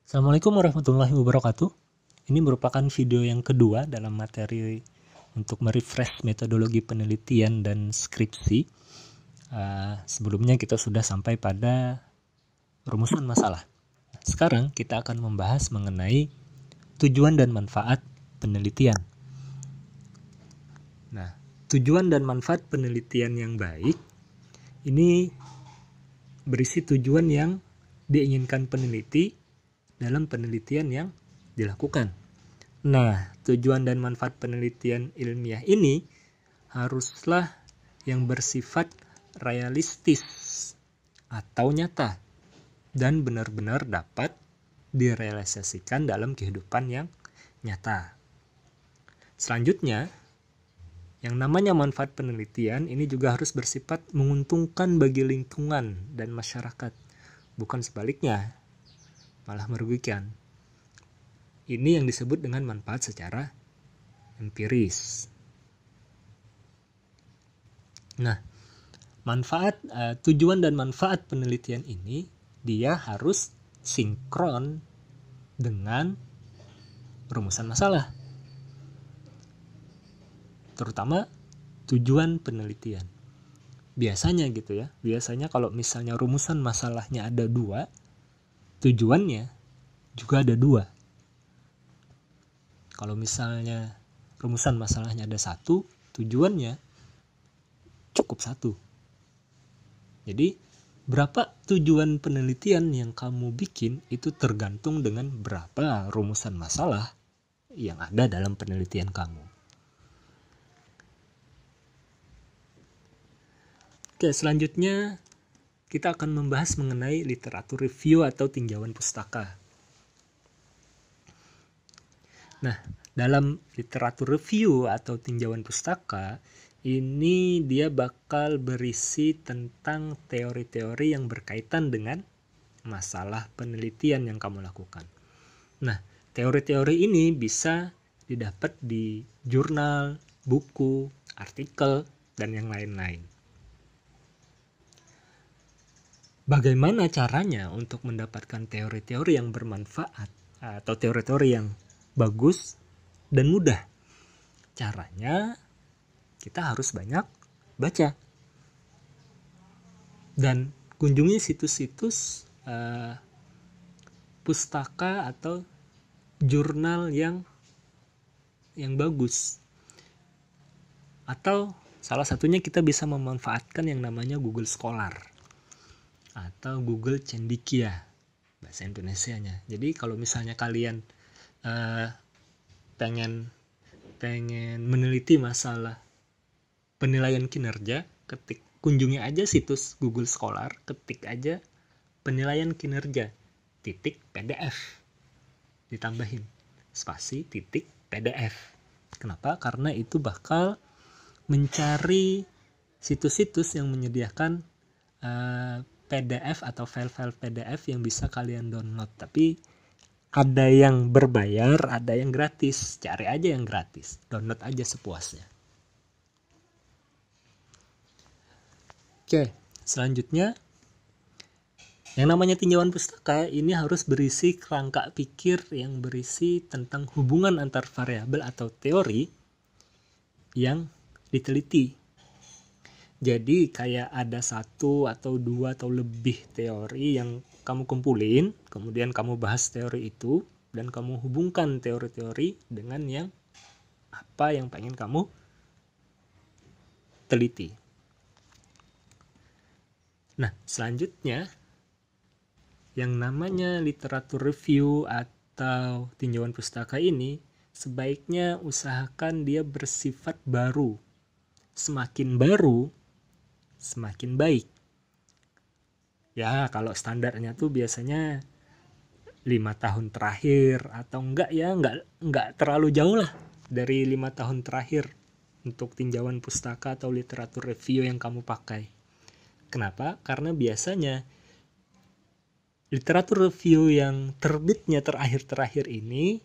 Assalamualaikum warahmatullahi wabarakatuh. Ini merupakan video yang kedua dalam materi untuk merefresh metodologi penelitian dan skripsi. Sebelumnya kita sudah sampai pada rumusan masalah. Sekarang kita akan membahas mengenai tujuan dan manfaat penelitian. Nah, tujuan dan manfaat penelitian yang baik ini berisi tujuan yang diinginkan peneliti dalam penelitian yang dilakukan. Nah, tujuan dan manfaat penelitian ilmiah ini haruslah yang bersifat realistis atau nyata dan benar-benar dapat direalisasikan dalam kehidupan yang nyata. Selanjutnya, yang namanya manfaat penelitian ini juga harus bersifat menguntungkan bagi lingkungan dan masyarakat, bukan sebaliknya, malah merugikan. Ini yang disebut dengan manfaat secara empiris. Nah, tujuan dan manfaat penelitian ini dia harus sinkron dengan rumusan masalah. Terutama tujuan penelitian. Biasanya gitu ya. Biasanya kalau misalnya rumusan masalahnya ada 2, tujuannya juga ada 2. Kalau misalnya rumusan masalahnya ada 1, tujuannya cukup 1. Jadi berapa tujuan penelitian yang kamu bikin itu tergantung dengan berapa rumusan masalah yang ada dalam penelitian kamu. Oke, selanjutnya kita akan membahas mengenai literatur review atau tinjauan pustaka. Nah, dalam literatur review atau tinjauan pustaka, ini dia bakal berisi tentang teori-teori yang berkaitan dengan masalah penelitian yang kamu lakukan. Nah, teori-teori ini bisa didapat di jurnal, buku, artikel, dan yang lain-lain. Bagaimana caranya untuk mendapatkan teori-teori yang bermanfaat atau teori-teori yang bagus dan mudah? Caranya kita harus banyak baca dan kunjungi situs-situs pustaka atau jurnal yang bagus. Atau salah satunya kita bisa memanfaatkan yang namanya Google Scholar atau Google Cendekia bahasa Indonesianya. Jadi kalau misalnya kalian pengen meneliti masalah penilaian kinerja, kunjungi aja situs Google Scholar, ketik aja penilaian kinerja .pdf, ditambahin spasi .pdf. Kenapa? Karena itu bakal mencari situs-situs yang menyediakan PDF atau file-file PDF yang bisa kalian download. Tapi ada yang berbayar, ada yang gratis. Cari aja yang gratis, download aja sepuasnya. Oke, selanjutnya yang namanya tinjauan pustaka ini harus berisi kerangka pikir yang berisi tentang hubungan antar variabel atau teori yang diteliti. Jadi kayak ada 1 atau 2 atau lebih teori yang kamu kumpulin, kemudian kamu bahas teori itu, dan kamu hubungkan teori-teori dengan yang apa yang pengen kamu teliti. Nah, selanjutnya yang namanya literatur review atau tinjauan pustaka ini sebaiknya usahakan dia bersifat baru. Semakin baru, semakin baik. Ya, kalau standarnya tuh biasanya 5 tahun terakhir atau enggak terlalu jauh lah dari 5 tahun terakhir untuk tinjauan pustaka atau literatur review yang kamu pakai. Kenapa? Karena biasanya literatur review yang terbitnya terakhir-terakhir ini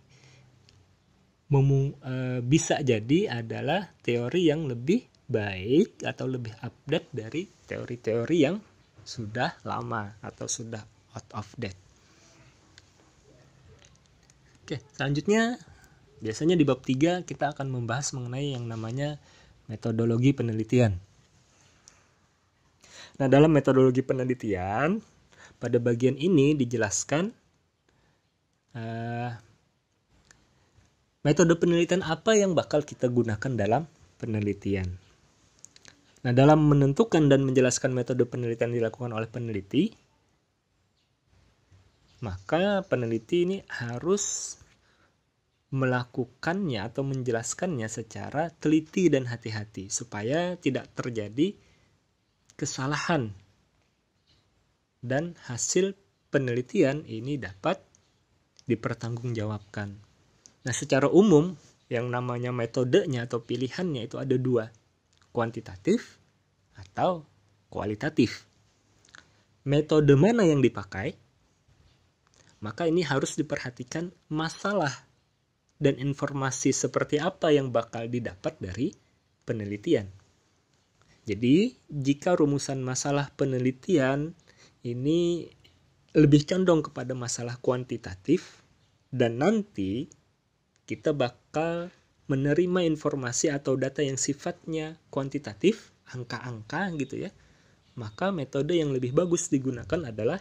bisa jadi adalah teori yang lebih baik atau lebih update dari teori-teori yang sudah lama atau sudah out of date. Oke, selanjutnya biasanya di bab 3 kita akan membahas mengenai yang namanya metodologi penelitian. Nah, dalam metodologi penelitian, pada bagian ini dijelaskan metode penelitian apa yang bakal kita gunakan dalam penelitian. Nah, dalam menentukan dan menjelaskan metode penelitian dilakukan oleh peneliti, maka peneliti ini harus melakukannya atau menjelaskannya secara teliti dan hati-hati supaya tidak terjadi kesalahan dan hasil penelitian ini dapat dipertanggungjawabkan. Nah, secara umum yang namanya metodenya atau pilihannya itu ada dua, kuantitatif atau kualitatif. Metode mana yang dipakai? Maka ini harus diperhatikan masalah dan informasi seperti apa yang bakal didapat dari penelitian. Jadi, jika rumusan masalah penelitian ini lebih condong kepada masalah kuantitatif, dan nanti kita bakal menerima informasi atau data yang sifatnya kuantitatif, angka-angka gitu ya, maka metode yang lebih bagus digunakan adalah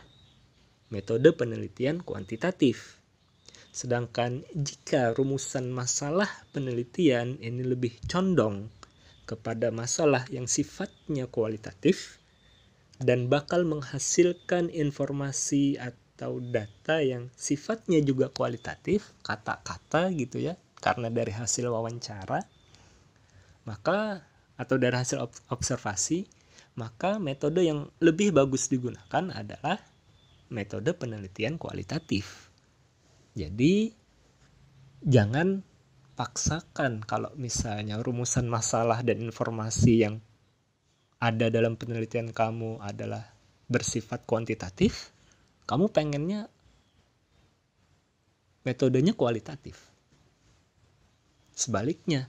metode penelitian kuantitatif. Sedangkan jika rumusan masalah penelitian ini lebih condong kepada masalah yang sifatnya kualitatif dan bakal menghasilkan informasi atau data yang sifatnya juga kualitatif, kata-kata gitu ya, karena dari hasil wawancara, maka atau dari hasil observasi, maka metode yang lebih bagus digunakan adalah metode penelitian kualitatif. Jadi jangan paksakan kalau misalnya rumusan masalah dan informasi yang ada dalam penelitian kamu adalah bersifat kuantitatif, kamu pengennya metodenya kualitatif. Sebaliknya,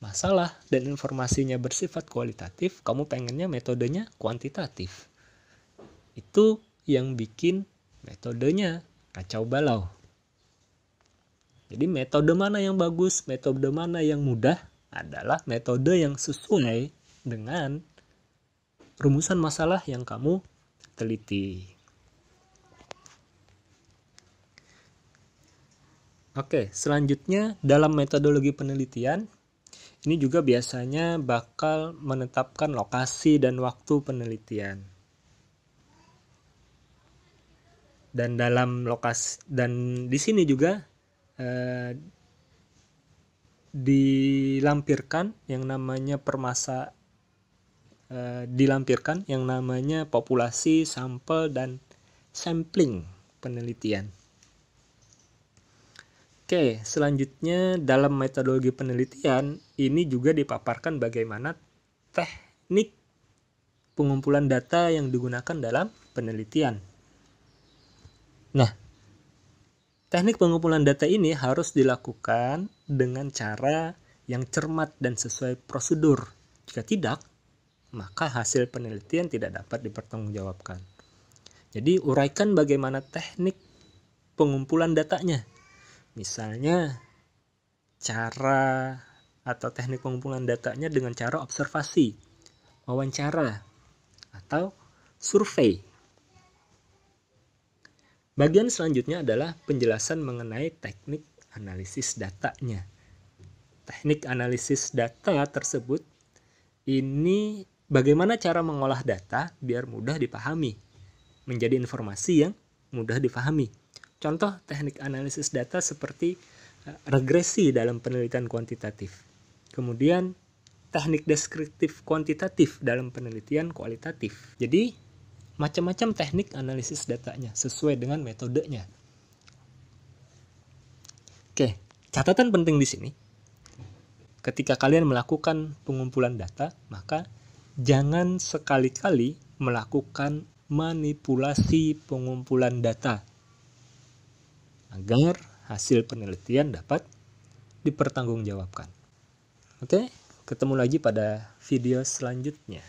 masalah dan informasinya bersifat kualitatif, kamu pengennya metodenya kuantitatif. Itu yang bikin metodenya kacau balau. Jadi metode mana yang bagus, metode mana yang mudah adalah metode yang sesuai dengan rumusan masalah yang kamu teliti. Oke, selanjutnya dalam metodologi penelitian, ini juga biasanya bakal menetapkan lokasi dan waktu penelitian. Dan dalam lokasi dan di sini juga dilampirkan yang namanya dilampirkan yang namanya populasi, sampel, dan sampling penelitian. Oke, selanjutnya dalam metodologi penelitian ini juga dipaparkan bagaimana teknik pengumpulan data yang digunakan dalam penelitian. Nah, teknik pengumpulan data ini harus dilakukan dengan cara yang cermat dan sesuai prosedur. Jika tidak, maka hasil penelitian tidak dapat dipertanggungjawabkan. Jadi, uraikan bagaimana teknik pengumpulan datanya. Misalnya, cara atau teknik pengumpulan datanya dengan cara observasi, wawancara, atau survei. Bagian selanjutnya adalah penjelasan mengenai teknik analisis datanya. Teknik analisis data tersebut ini bagaimana cara mengolah data biar mudah dipahami, menjadi informasi yang mudah dipahami. Contoh teknik analisis data seperti regresi dalam penelitian kuantitatif. Kemudian teknik deskriptif kuantitatif dalam penelitian kualitatif. Jadi macam-macam teknik analisis datanya sesuai dengan metodenya. Oke, catatan penting di sini. Ketika kalian melakukan pengumpulan data, maka jangan sekali-kali melakukan manipulasi pengumpulan data agar hasil penelitian dapat dipertanggungjawabkan. Oke, ketemu lagi pada video selanjutnya.